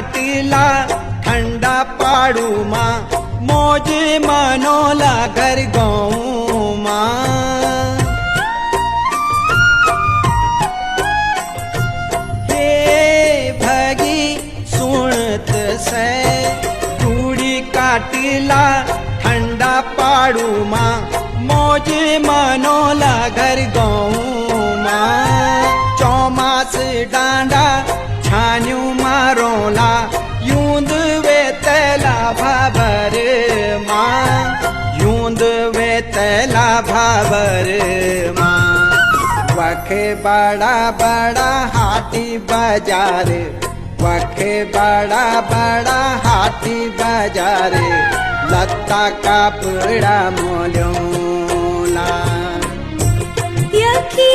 काटिला ठंडा पाड़ू माँ मौज मनोला घर गाँव माँ। हे भगी सुनत से चूड़ी काटिला ठंडा पाड़ू माँ मौज मनोला घर गाँव माँ। चौमास डांडा छान्यू मारोला यूंद वे तैला भाबर माँ यूंद वे तैला भाबर माँ। वखे बड़ा बड़ा हाथी बाजार वखे बड़ा बड़ा हाथी बाजार लत्ता कपड़ा मोलोला यखी